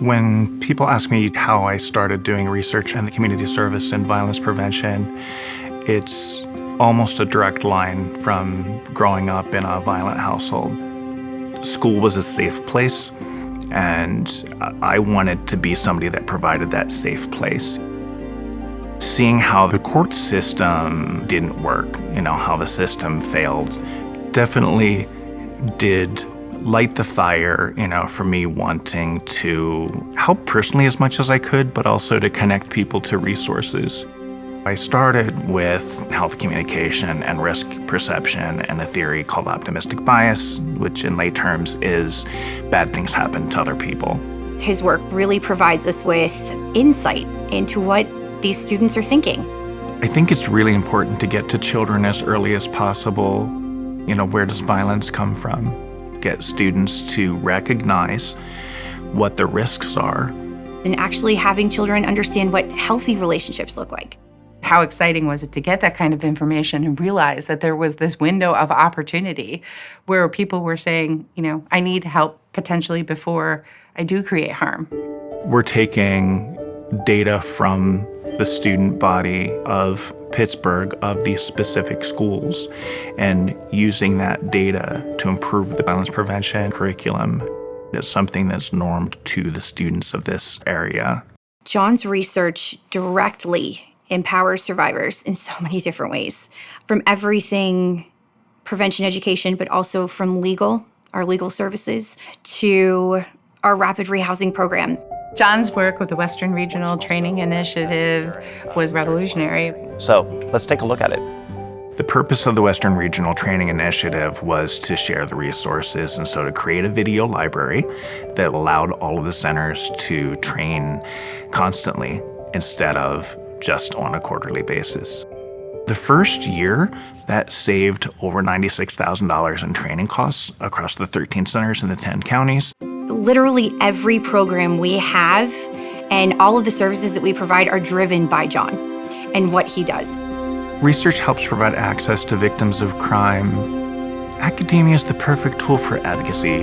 When people ask me how I started doing research in the community service and violence prevention, it's almost a direct line from growing up in a violent household. School was a safe place, and I wanted to be somebody that provided that safe place. Seeing how the court system didn't work, how the system failed, definitely did light the fire, for me wanting to help personally as much as I could, but also to connect people to resources. I started with health communication and risk perception and a theory called optimistic bias, which in lay terms is bad things happen to other people. His work really provides us with insight into what these students are thinking. I think it's really important to get to children as early as possible. Where does violence come from? Get students to recognize what the risks are. And actually having children understand what healthy relationships look like. How exciting was it to get that kind of information and realize that there was this window of opportunity where people were saying, I need help potentially before I do create harm. We're taking data from the student body of Pittsburgh, of these specific schools, and using that data to improve the violence prevention curriculum. It's something that's normed to the students of this area. John's research directly empowers survivors in so many different ways, from everything prevention education, but also from our legal services, to our rapid rehousing program. John's work with the Western Regional Training Initiative was revolutionary. So let's take a look at it. The purpose of the Western Regional Training Initiative was to share the resources, and so to create a video library that allowed all of the centers to train constantly instead of just on a quarterly basis. The first year, that saved over $96,000 in training costs across the 13 centers in the 10 counties. Literally every program we have and all of the services that we provide are driven by John and what he does. Research helps provide access to victims of crime. Academia is the perfect tool for advocacy.